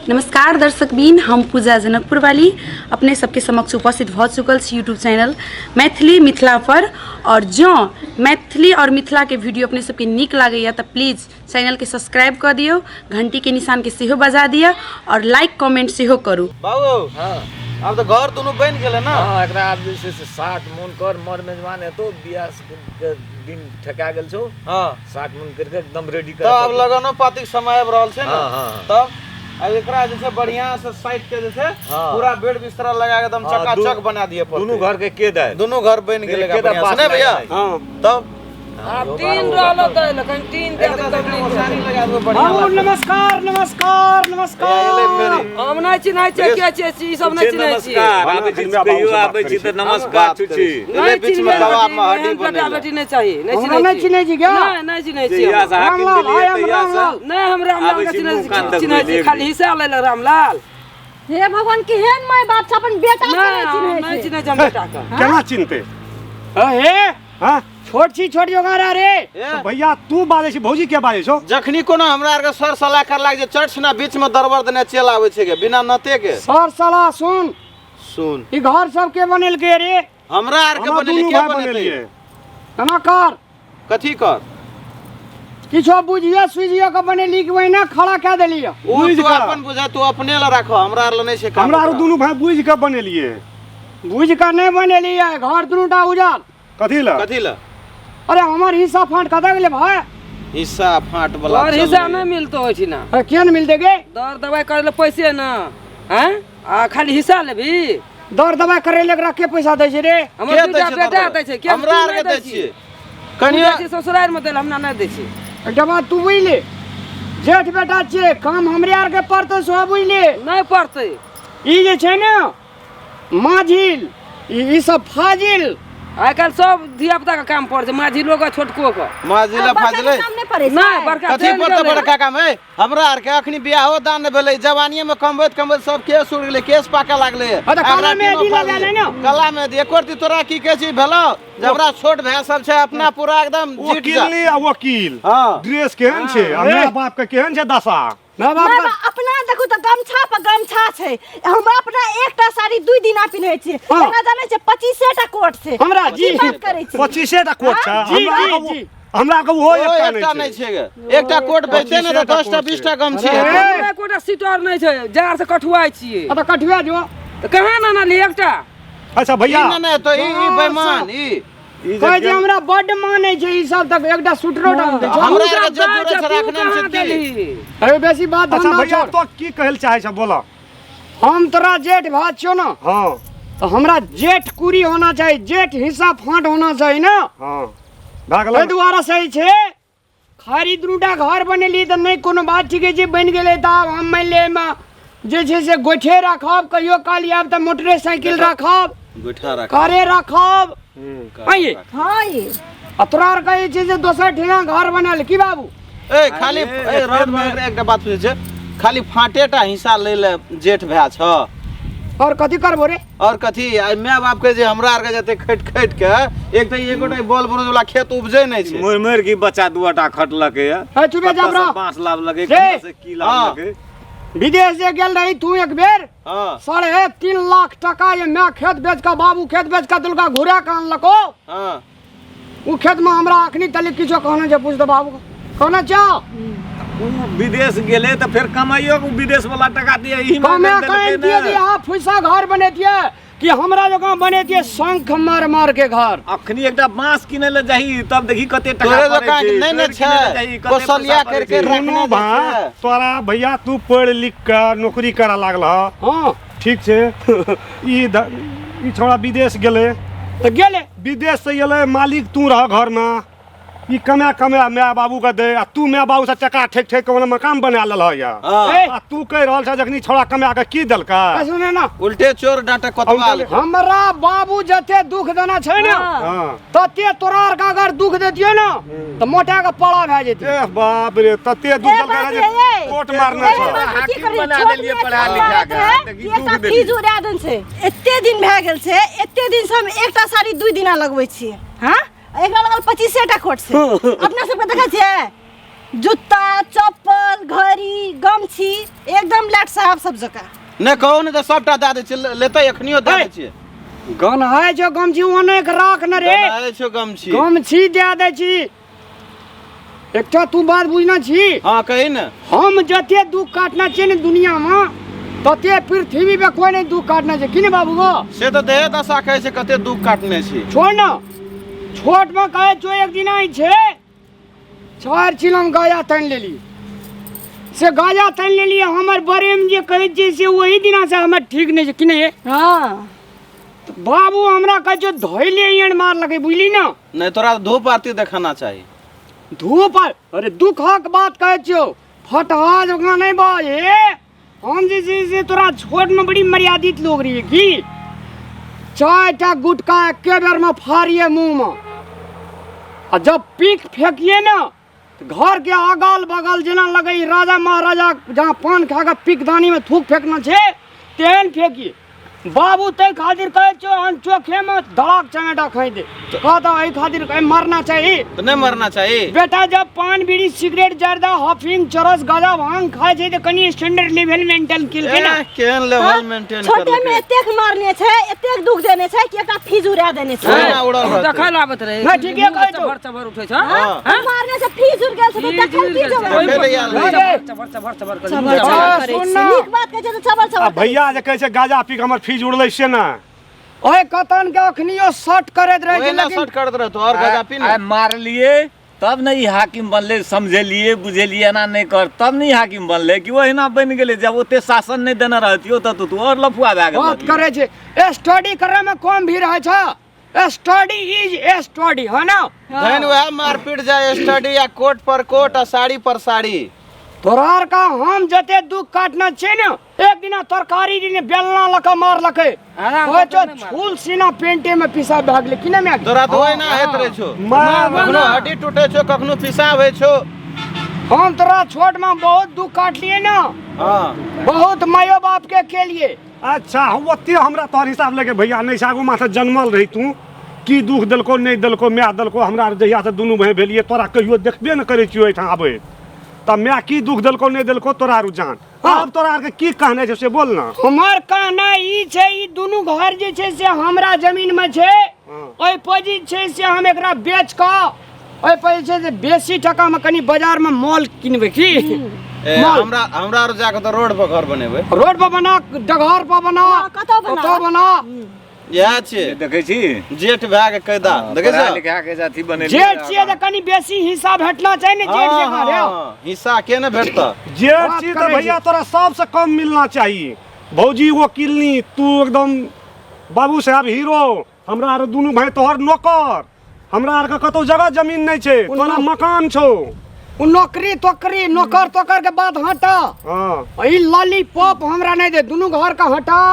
नमस्कार दर्शक बीन, हम पूजा जनकपुर वाली अपने सबके समक्ष उपस्थित भ चुकल छी यूट्यूब चैनल मैथिली मिथिला पर। और जो मैथिली और मिथिला के वीडियो अपने सबके नीक लागैया तो प्लीज चैनल के सब्सक्राइब कर दियो, घंटी के निशान के सेहो बजा दिया और लाइक कमेंट सेहो करू। बाबू अब तो घर दोनों बन गेले ना। हां एकरा आब जे छै से 60 मन कर मर मेजबान है तो बियाह के दिन ठका गेल छौ। हां 60 मन करके एकदम रेडी कर। तो अब लगनो पाती समय अब रहल छै ना। तब अब एकरा जैसे बढ़िया से साइड के जैसे पूरा बेड बिस्तरा लगा के एकदम चकाचक बना दिए। दोनों घर के के दे दोनों घर बन गेले बढ़िया से भैया। हां तब आप तीन रहलो त लेकिन तीन दे तब सारी लगा दो बढ़िया। नमस्कार नमस्कार नमस्कार। हम नहीं चिन्है छै के छै ई सब नहीं चिन्है छी। आबै छी कहियो आबै छी त नमस्कार छुछी। एले बीच में दवा में हड्डी बेटा बेटी नहीं चाहिए, नहीं चिन्है छी क्या? नहीं चिन्है छी। या साहब के लिए या साहब नहीं हम रामलाल के चिन्है छी, खाली हिस्सा ले ले रामलाल। हे भगवान केहन माय बाप अपन बेटा के नहीं चिन्है जम बेटा का। केना चिन्हते? हे हां छोट जोगारा रे। तो भैया तू बाजे छी, भौजी के बाजे छो? जखनी कोनो हमरा आर के सर सलाह कर लाग जे चर्च ना बीच में दरबार देने चल आवे छै के बिना नते के। सर सलाह सुन ई घर सब के बनल के रे? हमरा आर के बनल के बनलिए। केना कर कथी कर किछो बुझिए सुझिए के बनली कि वही ना खड़ा क देलिए। ओ तू अपन बुझा तू अपने ल राखो, हमरा आर ल नहीं छै। हमरा आर दुनु भाई बुझ के बनेलिए। बुझ के नहीं बनेलिए, घर दुनुटा उजाड़। कथी ल अरे हमार हिस्सा फांट कत गेले भाई? हिस्सा फांट वाला और हिस्सा नहीं मिलतो होय छी ना। केन मिलते गे? दर दवाई करे ले पैसे ना हैं आ खाली हिस्सा लेबी। दर दवाई करे ले एकरा के पैसा दै छै रे? हमर बेटा दै छै, के हमरा आर के दै छी। कनिया ससुराल में देल हमरा नहीं दै छी। एकटा बात तू बुझ ले, जेठ बेटा छै काम हमरे आर के पड़तो सो बुझ ले। नहीं पड़ते ई जे छै ना माझिल ई सब फाजिल आजकल सब धिया पुता का काम पड़ छै। माझी लोग छोटको का माझिला फाजिले नहीं बड़का कथी पड़ता बड़का काम है। हमरा आर के अखनी बियाहो दान भेलै, जवानीए में कमबैत सब केस उड़ गेलै, केस पाके लागलै। कला में दी लगा ले ना, कला में दी एकोरती तोरा की कहै छी भेलो जबरा छोट भाई सब छै अपना पूरा एकदम वकील ड्रेस केहन छै, हमरा बाप के केहन छै दशा? ना बाप अपना देखू त गमछा पर गमछा छै। हम अपना एकटा साड़ी 2 दिन पिन्है छी, एना जानै छै 25 टा कोट छै। हमरा जी 25 टा कोट छै। हमरा के वो एकटा नहीं छै। एकटा कोट बेचे ने त 10 टा 20 टा गमछी है। एकटा कोटा सीटर नहीं छै, जार से कठुआई छियै। त कठुआ जो त कहां ना ले एकटा। अच्छा भैया नहीं तो ई बेईमान ई कहे जे हमरा बड माने छै ई सब तक एकटा सुटरो डाल दे। हमरा के जरूरत छै रखने में छै। अरे बेसी बात अच्छा भैया तो की कहल चाहे छ बोला? हम तोरा जेठ भात छो ना। हां तो हमरा जेठ कुरी होना चाहिए, जेठ हिस्सा फांट होना चाहिए ना। हां भागल दोबारा सही छे। खारी दुटा घर बनेली त नहीं कोनो बात ठीक है जे बन गेले त हम मान ले में जे छै से गोठे राखब, कहियो काल आब त मोटरसाइकिल राखब, गोठा राखब, कारे राखब। आइए हां ये अतरार कहे छै जे दोसर ठेना घर बनल की बाबू? ए खाली ए रोड में एकटा बात पूछे छै, खाली फाटेटा हिस्सा ले ले जेठ भै छ और कथी करबो रे? और कथी माय बाप के जे हमरा आर के जते खट के एक त एकोटा बॉल बरोज वाला खेत उपजे नै छै। मोर की बच्चा दुआटा खटलके है। ए चुपे जा ब्रो, 5 लाख लगे से की लाख लगे। विदेश से गेल रही तू एक बेर। हां 3.5 लाख टका ये मैं खेत बेच का बाबू खेत बेच का दुलका घुरा कान लको। हां उ खेत में हमरा अखनी तले किछो कहना जे पूछ दे बाबू को कहना चा विदेश गेले त फिर कमाइयो को विदेश वाला टका दिए ई में कहीं दिए जे आ फुसा घर बनेतिए कि हमरा जगह बनेतिए शंख मार के घर। अखनी एकटा बांस किने ले जाही तब देखी कते टका तोरे पड़े दुकान छै। नहीं न छै कोसलिया करके रखने बा तोरा भैया तू पढ़ लिख के नौकरी करा लागल। हां ठीक छै। ई छोड़ा विदेश गेले त गेले विदेश से गेले, मालिक तू रह घर में, ई कमा माय बाबू के दे आ तू माय बाबू से चका ठेक के वाला मकान बना लेल है या। आ तू कह रहल छ जखनी छोड़ा कमा के की देलका? सुने ना उल्टे चोर डांटा कोतवाल। हमरा बाबू जते दुख देना छै ना तते तोरा आर का अगर दुख देतिए ना त मोटा के पड़ा भ जेते। ए बाप रे तते दुख देलका जे कोट मारना छ। हाकिम बना देलिए पढ़ा लिखा के त की दुख देलिए। फीस उड़ा देन छै, एते दिन भ गेल छै, एते दिन से हम एकटा साड़ी 2 दिना लगबै छी। हां एकरा लगल 25 टा कोट छै। अपना सब के देखै छै जुत्ता चप्पल घड़ी गमछी एकदम लाट साहब सब जगह ने कहू ने त सबटा दे दे छी लेतै एखनियो दे दे छी गनहाय जो गमछी ओने के राख न रे गनहाय छो गमछी गमछी दे दे छी एकटा तू बात बुझना छी हां कहि न हम जते दुख काटना छै ने दुनिया में तते पृथ्वी पे कोई नहीं दुख काटना छै कि ने बाबू गो से तो देह दशा कहै छै कते दुख काटने छी छोड़ ना छोट में कहे जो एक दिन आई छे 4 चिलम गाया तन लेली से गाया तन लेली हमर बरे में जे कहै छै से वही दिना से हमर ठीक नहीं छै कि नहीं हां बाबू हमरा कह जो धोइले एण मार लगे बुझली ना नहीं तोरा धूप आरती देखाना चाहिए धूप अरे दुखक बात कहै छियो फटहा जगह नहीं बाए हम जे तोरा छोट में बड़ी मर्यादित लोग रही की 4टा गुटका एके बेर में फाड़िए मुंह में आ जब पीक फेंकिए ना तो घर के अगल बगल जेना लगे राजा महाराजा जहाँ पान खा के पीकदानी में थूक फेंकना छे तेहन फेंकिए बाबू ते खातिर कहे छो हम चोखे में धड़ाक चमेटा खाई दे कहता है खातिर कहे मरना चाहिए तो नहीं मरना चाहिए बेटा जब पान बीड़ी सिगरेट जर्दा हफिंग चरस गांजा भांग खाए छे तो कनी स्टैंडर्ड लेवल मेंटेन किल के ना केन लेवल मेंटेन कर छोटे में एतेक मारने छै एतेक दुख देने छै कि एकटा फीज उड़ा देने छै ना उड़ल देखै लाबत रहे ना ठीक है कहै छो चबर उठै छ हम मारने से फीज उड़ गेल छै तो देखल की जब चबर सुन ना नीक बात कहै छै तो चबर आ चबर भैया जे कहै छै गाजा पी के हमर फीज उड़लै से ना ओए कतन के अखनियो शॉट करत रहे ओए छै ना लेकिन शॉट करत रह तो और गजा पी ना मार लिए तब नहीं हाकिम बनले समझेलिए बुझेलिए ना नहीं कर तब नहीं हाकिम बनले कि वहीना बन गेले जब ओते शासन नहीं देना रहतियो त तू और लफुआ भए गेल बात करे छै स्टडी करे में कम भी रहे छ स्टडी इज स्टडी है ना धन वह मारपीट जाए स्टडी या कोट पर कोट आ साड़ी पर साड़ी तोरार का हम जते दुख काटना छै ने एक दिना तरकारी दिने बेलना लका मार लके ओए तो छूल सीना पेंटे में पिसा भाग ले कि ना मैं तोरा तो ओए ना हेत रहे छो कखनो हड्डी टूटे छो कखनो पिसाब होइ छो हम तोरा छोट में बहुत दुख काट लिए ना हां बहुत मायो बाप के लिए अच्छा हम ओते हमरा तोहर हिसाब लगे भैया नहीं सागू माथे जन्मल रही तू की दुख देलको नहीं देलको माय देलको हमरा जहिया से दुनू भाई भेलिए तोरा कहियो देखबे न करे छियो एठाम आबे तब मैं की दुख देलको नहीं देलको तोरा रुझान अब तोरा आर के की कहने छै से बोल ना हमार कहना ई छै ई दुनू घर जे छै से हमरा जमीन में छै ओइ पजी छै से हम एकरा बेच के ओइ पजी छै से बेसी टका में कनी बाजार में मॉल किनबे की हमरा और जाके तो रोड पर घर बनेबे रोड पर बना डगर पर बना कतो बना यह छै देखै छी जेठ भाग के कैदा देखै छ लिखा के जाथी बनेलिए जेठ छियै त कनी बेसी हिस्सा भेटना चाहि ने जेठ जकाँ रे हिस्सा के न भेटता जेठ छी तो भैया तोरा सबसे कम मिलना चाहिए भौजी वो किलनी तू एकदम बाबू साहब हीरो हमरा आर दुनू भाई तोहर नौकर हमरा आर के कतौ जगह जमीन नहीं छै तोरा मकान छौ उ नौकरी तोकरी नौकर तोकर के बात हटा हां ई लॉलीपॉप हमरा नहीं दे दुनू घर का हटा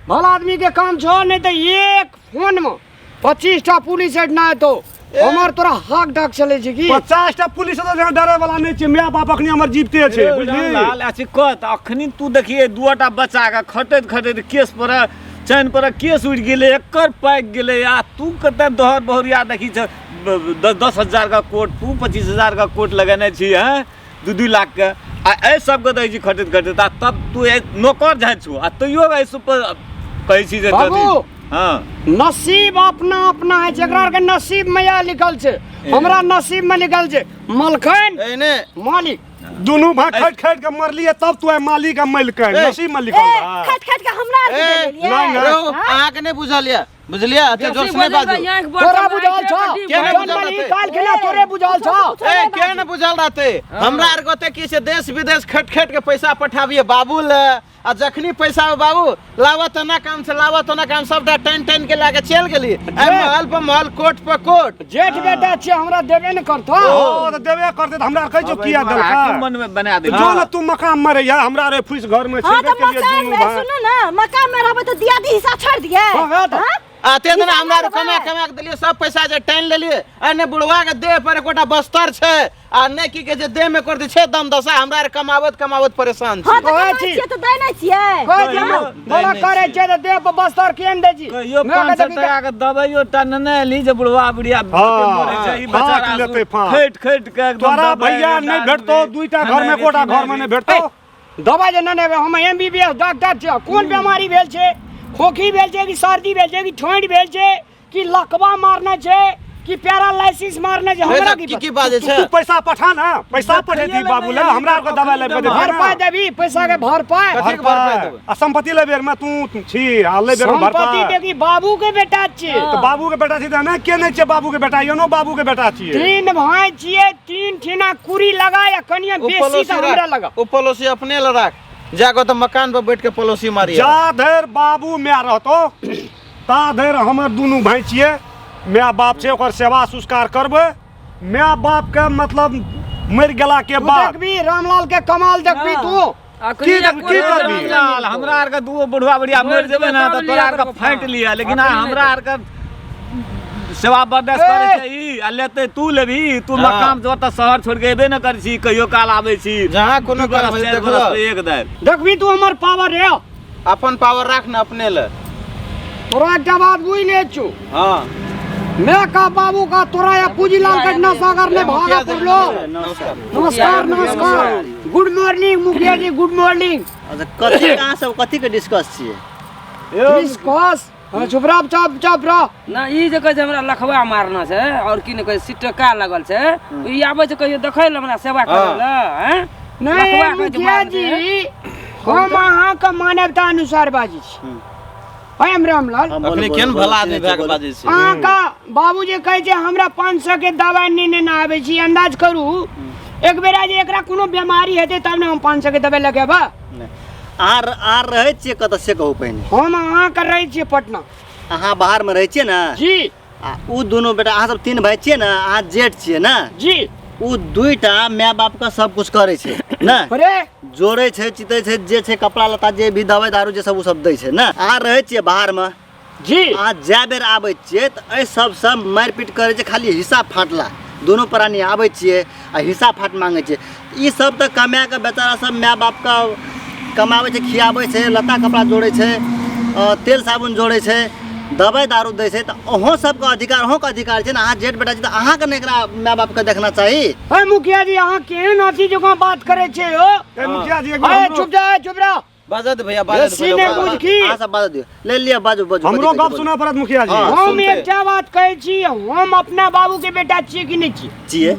भला आदमी के काम छो नहीं तो एक फोन में 25टा पुलिस हेड ना तो हमर तोरा हक ढक चले छै की 50टा पुलिस तो जहां डरे वाला नहीं छै माय बाप अखनी हमर जीवते छै बुझली लाल अछि कत अखनी तू देखिए दुटा बच्चा के खटैत केस पर चैन पर केस उड़ गेले एकर पाक गेले आ तू कते दोहर बहुरिया देखी छ 10,000 का कोट तू 25,000 का कोट लगाने छी हैं 2-2 लाख के आ ए सब के दै छी खटैत आ तब तू नौकर जाइ छु आ तइयो ए सब कहै छी जे बाबू हां नसीब अपना अपना है जेकरा के नसीब में या लिखल छै हमरा नसीब में लिखल छै मलखन एने मालिक दोनों भाई खट के मरलिए तब तू मालिक आ मलकन नसीब में लिखल बा खट खट के हमरा आर के दे देलिए अहाँ के नहीं बुझलिए बुझलिए अच्छा जोर से नहीं बाजू तोरा बुझाल छ के काल खेला तोरे बुझाल छ ए के न बुझल रहते हमरा आर गोते की से देश विदेश खट के पैसा पठाबिए बाबू ले आ जखनी पैसा बाबू लावत ना काम से लावत ना काम सब टन के लाके चल गेली ए महल पर महल कोट पर कोट जेठ बेटा छै हमरा देबे न करथो ओ तो देबे करते हमरा कह जो किया हाकिम दलका बन बना दे जो न तू मकान में रहिया हमरा रे फुस घर में हां छेबे तो के लिए मकान दुनू में भाई सुनो ना मकान में रहबे तो दिया दी हिस्सा छोड़ दिए हां हां आते दिन हमरा कमा के देलिए सब पैसा जे टाइन लेलिए अने बुढ़वा के देह पर एकोटा बस्तर छै आ ने की के जे देह में कर दै छै दम दशा हमरा कमावत परेशान छी हाँ तो कमाई छियै तो दै नै छियै बोला करे छै त देह पर बस्तर केन दे छी कहियो 500 टका के दवाइयो टन नै ली जे बुढ़वा बुढ़िया मरे छै ई बेचारा खैट के एकदम तोरा भैया नहीं भेटतो दुईटा घर में कोटा घर में नहीं भेटतो दवाई जे नै लेबे हम एमबीबीएस डॉक्टर छै कोन बीमारी भेल छै खोखी भेल छै कि सर्दी भेल छै कि ठोंड भेल छै कि लकवा मारना छै कि पैरालाइसिस मारना छै हमरा की बाजे छै तू पैसा पठा ना पैसा पठे दी बाबू ले हमरा को दवाई लेबे दे भरपाई देबी पैसा के भरपाई कथी के भरपाई देबे आ संपत्ति लेबे में तू छी आ लेबे में भरपाई संपत्ति देखी बाबू के बेटा छियै तो बाबू के बेटा छी त ना के नै छै बाबू के बेटा योनो बाबू के बेटा छियै तीन भाई छियै तीन ठिना कुरी लगा या कनिया बेसी त हमरा लगा ओ पड़ोसी अपने ल राख जाको तो मकान पर बैठ के पड़ोसी मारी जा धर बाबू मैं रहतो ता धर हमर दुनू भाई छियै माय बाप छै ओकर सेवा संस्कार करबै माय बाप के मतलब मर गेला के बाद देखबी रामलाल के कमाल देखबी तू की करबी हमरा आर के दू बुढ़वा बुढ़िया मर जेबे ना त तोरा आर के फाइट लिया लेकिन हमरा आर के सेवा बर्दाश्त करे छै ई आ लेते तू लेबी तू मकाम जो त शहर छोड़ के एबे न कर छी कहियो काल आबै छी जहां कोनो काल एक दार देखबी तू हमर पावर रे अपन पावर राख न अपने ले तोरा एकटा बात बुझ ले छु हां मैं का बाबू का तोरा या पूजीलाल कटना सागर ने भागा पड़लो नमस्कार गुड मॉर्निंग मुखिया जी गुड मॉर्निंग अच्छा कथी कहाँ सब कथी के डिस्कस छियै डिस्कस चुप रह ना ई जे कहै छै हमरा लखवा मारना छै और की ने कहै सिटका लगल छै ई आबै छै कहियो देखै ल हमरा सेवा करै ल हैं नहीं मुखिया जी हम अहाँ का मानवता अनुसार बाजी छी हम रामलाल अपने केन भला आदमी भए के बाजै छी अहाँ का बाबू जे कहै छै हमरा 500 के दवाई नहीं ना आबै छी अंदाज करू एक बेरा जे एकरा कोनो बीमारी हेतै तब ने हम 500 के दवाई लगेबा आर रहै छियै कतऽ से कहू पहिने हम अहाँ कर रहे छियै पटना अहाँ बाहर में रहै छियै ना जी आ उ दोनों बेटा अहाँ सब तीन भाई छियै ना अहाँ जेठ छियै ना जी उ दुईटा माय बाप का सब कुछ करे छै ना अरे जोड़े छै चितै छै जे छै कपड़ा लत्ता जे भी दवाई दारू जे सब उ सब दै छै ना अहाँ रहै छियै बाहर में जी अहाँ जा बेर आबै छियै तऽ एहि सब मारपीट करै छै खाली हिसाब फाटला दोनों प्राणी आबै छियै आ हिसाब फाट मांगे छै ई सब तऽ कमा के बेचारा सब माय बाप का कमाबै छै खियाबै छै लत्ता कपड़ा जोड़ै छै तेल साबुन जोड़ै छै दवाई दारू दै छै तऽ अहों सबके अधिकार छै ना अहाँ जेठ बेटा छी तऽ अहाँके ने एकरा माय बाप के देखना चाही है मुखिया जी अहाँ केहन अथी जकां बात करे छै हो मुखिया जी चुप रह बाजत भैया बाजत सीने बुझ की अहाँ सब बात दियो ले लिया बाजू हमरो गप सुना पड़त मुखिया जी हम एकटा बात कहै छी हम अपना बाबू के बेटा छियै कि नहीं छियै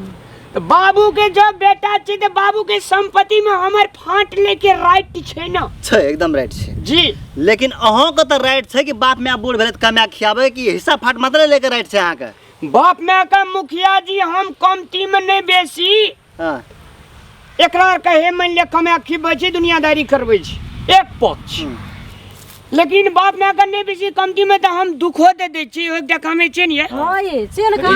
बाबू के जब बेटा छियै तऽ बाबू के संपत्ति में हमर फांट लेके राइट छै ना छै एकदम राइट छै जी लेकिन अहों के तऽ राइट छै कि बाप माय बूढ़ भेलै तऽ कमा खियाबै कि हिस्सा फाट मात्र लेके राइट छै अहाँ के बाप माय का मुखिया जी हम कमती में नहीं बेसी हां एकरा कहे मान ले कमा खिबै छी दुनियादारी करबै छी एक पक्ष लेकिन बाप माय का नहीं बेसी कमती में तो हम दुखो दे दै छी एकटा कामे छै ने हाँ ये चल काम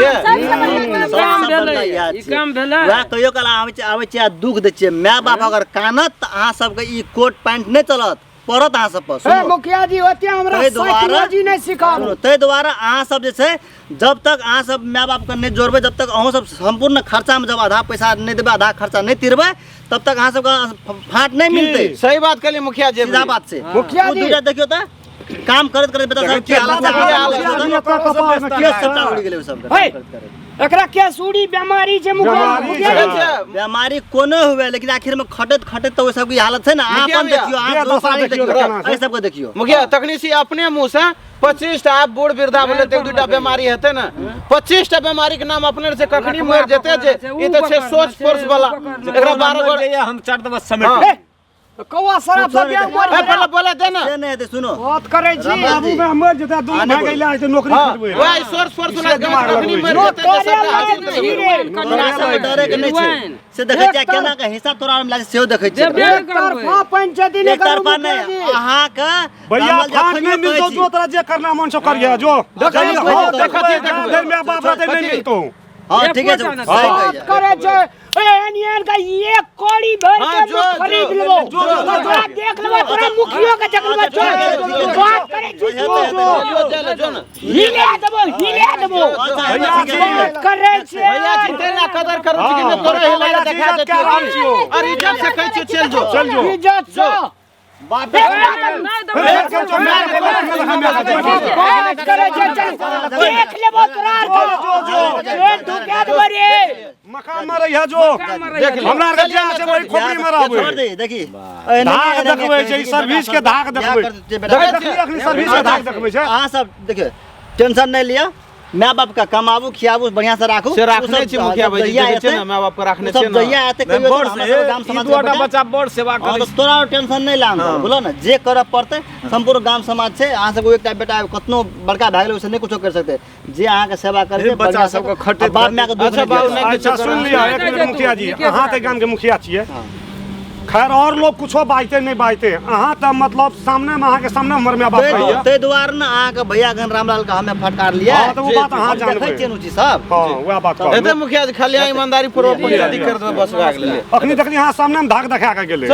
काम भेलै ई काम भेलै वह कहियो काल आबै छै आ दुख दै छियै माय बाप अगर कानत तऽ अहाँ सबके ई कोट पैंट नहीं चलत पड़त अहाँ सब पर ए मुखिया जी ओते हमरा साइकोलॉजी नहीं सिखाओ तै द्वारा अहाँ सब जे छै जब तक अहाँ सब माय बाप के नहीं जोड़बै जब तक अहों सब संपूर्ण खर्चा में जब आधा पैसा नहीं देबै आधा खर्चा नहीं तिरबै तब तक अहाँ सबके फाट नहीं मिलते सही बात कहली मुखिया जी सीधा बात से मुखिया वो जी दूसरा देखियो त काम करत बेटा सब की हालत केस सबटा उड़ गेलै सब एकरा के सूड़ी बीमारी छै मुखिया जी बीमारी कोनो हुए लेकिन आखिर में खटत तो वो सब की हालत है ना आपन देखियो आप दोसर देखियो ए सब को देखियो मुखिया तखनी से अपने मुंह से 25 टा आप बूढ़ वृद्धा बोले ते दुटा बीमारी हेते ना 25 टा बीमारी के नाम अपने से कखनी मर जेते जे ई त छै सोच फोर्स वाला एकरा 12 गो हम चार दबा समेट कौवा शराब सब मर बोले दे ना नहीं दे सुनो बात करे छी बाबू में मर जेता दोनों भाग गेला तो नौकरी करबै वही सोर्स फोर्स वाला कखनी मर जेते डरे के नहीं छै से देखै छै केना के हिस्सा तोरा में लागे सेहो देखै छै तरफा पंचायती ने एक तरफा नहीं अहाँ का भैया फाट में मिलतो जो तोरा जे करना मन से करिया जो देखत मैं बाप रहते नहीं मिलतो हां ठीक है सही करे छै ए एनियन का एक कोड़ी भर के खरीद लेबो तोरा देख लेबो तोरा मुखियो के जगह में बात करे छी हिले देबो करे छे भैया जी तेना कदर करू छी कि ने तोरा हिला देखा दे और इज्जत से कहै छी चल जो इज्जत से नहीं दो करे छे देख लेबो तोरा तू क्या देबे मकान में रहिया जो हमरा आर के जान से वही खोपड़ी में रहबे छोड़ दे देखी धाक देखबै छै सर्विस के धाक देखबै देखली सर्विस के धाक देखबै छै अहाँ सब देखिए टेंशन नहीं लिया माय बाप का कमाबू खियाबू बढ़िया से राखू से राखने छी मुखिया भाई जी देखे छै ना माय बाप के राखने छै सब जइया आते कहियो बड़ हमरा से सब गाम ई समाज दुआटा बच्चा बड़ सेवा हाँ, करे तो तोरा टेंशन नहीं लाम बोलो ना जे करब पड़ते संपूर्ण गाम समाज छै अहाँ सबको एकटा बेटा कतनो बड़का भए गेलै ओसे नहीं कुछो कर सकते जे अहाँ के सेवा करते बच्चा सबके खटे बाप माय के दुख अच्छा नहीं बाबू दिया। नहीं अच्छा सुन लिया एक मिनट मुखिया जी अहाँ ते गाम के मुखिया छियै खैर और लोग कुछो बाजते नहीं बाजते अहाँ त मतलब सामने में अहाँ के सामने हमर माय बाप कहैया ते द्वार ना अहाँ के भैया गन रामलाल का हमें फटकार लिया हाँ, तो वो बात अहाँ जानबै। देखै छियै नुची सब हां वह बात एते कहू मुखिया जी खाली ईमानदारी पूर्वक पंचायती कर दे बस भए गेलै अखनी देखली अहाँ सामने में धाक देखा के गेलै